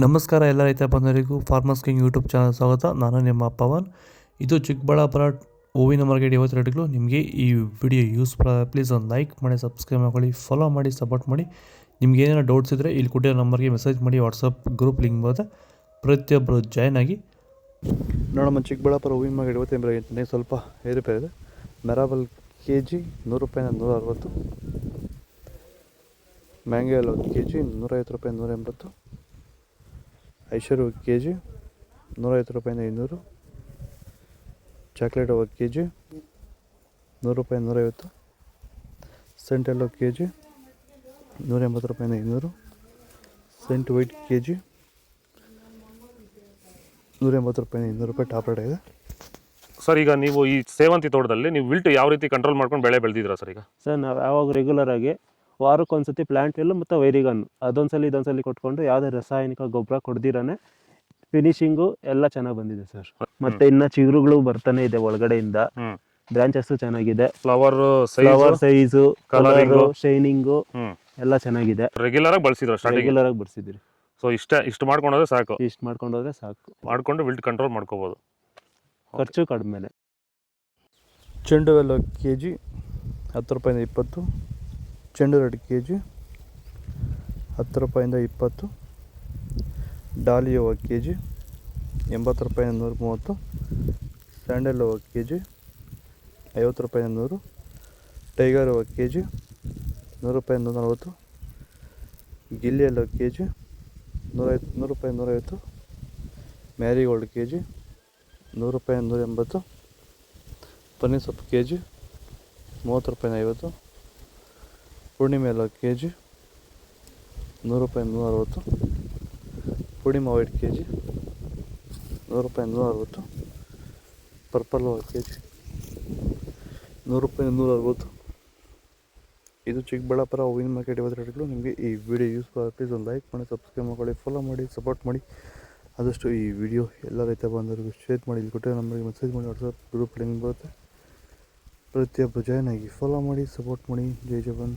ನಮಸ್ಕಾರ ಎಲ್ಲ ರೈತ ಬಂಧುಗಳಿಗೂ ಫಾರ್ಮರ್ಸ್ ಕಿಂಗ್ ಯೂಟ್ಯೂಬ್ ಚಾನಲ್ ಸ್ವಾಗತ. ನಾನು ನಿಮ್ಮ ಪವನ್. ಇದು ಚಿಕ್ಕಬಳ್ಳಾಪುರ ಹೂವಿನ ಮಾರ್ಕೆಟ್ 50 ರೇಟ್ಗಳು. ನಿಮಗೆ ಈ ವಿಡಿಯೋ ಯೂಸ್ಫುಲ್ ಆದರೆ ಪ್ಲೀಸ್ ಒಂದು ಲೈಕ್ ಮಾಡಿ, ಸಬ್ಸ್ಕ್ರೈಬ್ ಮಾಡ್ಕೊಳ್ಳಿ, ಫಾಲೋ ಮಾಡಿ, ಸಪೋರ್ಟ್ ಮಾಡಿ. ನಿಮ್ಗೆ ಏನಾದ್ರು ಡೌಟ್ಸ್ ಇದ್ದರೆ ಇಲ್ಲಿ ಕೊಟ್ಟಿರೋ ನಂಬರ್ಗೆ ಮೆಸೇಜ್ ಮಾಡಿ. ವಾಟ್ಸಪ್ ಗ್ರೂಪ್ ಲಿಂಕ್ ಬರುತ್ತೆ, ಪ್ರತಿಯೊಬ್ಬರು ಜಾಯ್ನ್ ಆಗಿ. ನೋಡಮ್ಮ, ಚಿಕ್ಕಬಳ್ಳಾಪುರ ಹೂವಿನ ಮಾರ್ಕೆಟ್ 50 ಸ್ವಲ್ಪ ಏರುಪೇರು ಇದೆ. ಮೆರಾಬಲ್ KG 100 ರೂಪಾಯಿಂದ 160, ಮ್ಯಾಂಗೋ ಎಲ್ಲೋ KG 150 ರೂಪಾಯಿ 180, ಐಶ್ವರ್ಯ KG 150 ರೂಪಾಯಿಂದ 200, ಚಾಕ್ಲೇಟ್ KG 100 ರೂಪಾಯಿ 150, ಸೆಂಟ್ ಎಲ್ಲೋ KG 180 ರೂಪಾಯಿಂದ 200, ಸೆಂಟ್ ವೈಟ್ KG 180 ರೂಪಾಯಿಂದ 200 ರೂಪಾಯಿ ಟಾಪ್ ರೇಟ್ ಇದೆ. ಸರ್, ಈಗ ನೀವು ಈ ಸೇವಂತಿ ತೋಟದಲ್ಲಿ ನೀವು ವಿಲ್ಟ್ ಯಾವ ರೀತಿ ಕಂಟ್ರೋಲ್ ಮಾಡ್ಕೊಂಡು ಬೆಳೆ ಬೆಳೆದಿದ್ದೀರಾ ಸರ್? ಈಗ ಸರ್, ನಾವು ಯಾವಾಗ ರೆಗ್ಯುಲರ್ ಆಗಿ ವಾರಕ್ಕೊಂದ್ಸತಿ ಪ್ಲಾಂಟ್ ಎಲ್ಲು ಮತ್ತು ವೈರಿಗನ್ ಅದೊಂದ್ಸಲಿ ಇದೊಂದ್ಸಲಿ ಕೊಟ್ಕೊಂಡು ಯಾವುದೇ ರಾಸಾಯನಿಕ ಗೊಬ್ಬರ ಕೊಡ್ದಿರಾನೆ ಫಿನಿಶಿಂಗು ಎಲ್ಲ ಚೆನ್ನಾಗಿ ಬಂದಿದೆ ಸರ್. ಮತ್ತೆ ಇನ್ನ ಚಿಗುರುಗಳು ಬರ್ತಾನೆ ಇದೆ ಒಳಗಡೆಯಿಂದ. ಬ್ರಾಂಚಸ್ ಚೆನ್ನಾಗಿದೆ, ಫ್ಲವರ್ ಸೈಜು, ಕಲರು, ಶೈನಿಂಗು ಎಲ್ಲ ಚೆನ್ನಾಗಿದೆ. ರೆಗ್ಯುಲರ್ ಆಗಿ ಬಳಸಿದ್ರು ಸ್ಟಾರ್ಟಿಂಗ್? ರೆಗ್ಯುಲರ್ ಆಗಿ ಬರ್ಸಿದ್ರಿ. ಸೊ ಇಷ್ಟು ಮಾಡ್ಕೊಂಡ್ರೆ ಸಾಕು, ಇಷ್ಟು ಮಾಡ್ಕೊಂಡೋದ್ರೆ ಸಾಕು, ಮಾಡ್ಕೊಂಡು ವಿಲ್ಟ್ ಕಂಟ್ರೋಲ್ ಮಾಡ್ಕೋಬಹುದು. ಖರ್ಚು ಕಡಿಮೆನೆ. ಚೆಂಡು ಎಲ್ಲೋ KG 10 ರೂಪಾಯಿಂದ 20, ಚೆಂಡು ರೆಡ್ KG 10 ರೂಪಾಯಿಂದ 20, ಡಾಲಿಯೋ KG 80 ರೂಪಾಯಿಂದ 130, ಸ್ಯಾಂಡಲ್ KG 50 ರೂಪಾಯಿಂದ 100, ಟೈಗರ್ KG 100 ರೂಪಾಯಿಂದ 140, ಗಿಲ್ಲಿ ಎಲ್ಲೋ KG 100 ರೂಪಾಯಿಂದ 150, ಮ್ಯಾರಿಗೋಲ್ಡ್ KG 100 ರೂಪಾಯಿಂದ 180, ಪನ್ನೀರ್ ಸೊಪ್ಪು KG 30 ರೂಪಾಯಿಂದ 50, ಪೂರ್ಣಿಮೆ ಎಲ್ಲೋ KG 100 ರೂಪಾಯಿಂದ 160, ಪೂರ್ಣಿಮಾ ವೈಟ್ KG 100 ರೂಪಾಯಿಂದ 160, ಪರ್ಪಲ್ KG 100 ರೂಪಾಯಿಂದ 160. ಇದು ಚಿಕ್ಕಬಳ್ಳಾಪುರ ಹೂವಿನ ಮಾರ್ಕೆಟ್ 50 ರೇಟ್ಗಳು. ನಿಮಗೆ ಈ ವಿಡಿಯೋ ಯೂಸ್ಫುಲ್ ಆದರೆ ಪ್ಲೀಸ್ ಒಂದು ಲೈಕ್ ಮಾಡಿ, ಸಬ್ಸ್ಕ್ರೈಬ್ ಮಾಡ್ಕೊಳ್ಳಿ, ಫಾಲೋ ಮಾಡಿ, ಸಪೋರ್ಟ್ ಮಾಡಿ. ಆದಷ್ಟು ಈ ವಿಡಿಯೋ ಎಲ್ಲ ರೈತ ಬಂದವರಿಗೂ ಶೇರ್ ಮಾಡಿ. ಇಲ್ಲಿ ಕೊಟ್ಟಿರೋ ನಂಬರ್ಗೆ ಮೆಸೇಜ್ ಮಾಡಿ. ವಾಟ್ಸಪ್ ಗ್ರೂಪ್ ಲಿಂಕ್ ಬರುತ್ತೆ, ಪ್ರತಿಯೊಬ್ಬರು ಜಾಯ್ನ್ ಆಗಿ, ಫಾಲೋ ಮಾಡಿ, ಸಪೋರ್ಟ್ ಮಾಡಿ. ಜೈ ಜವಾನ್.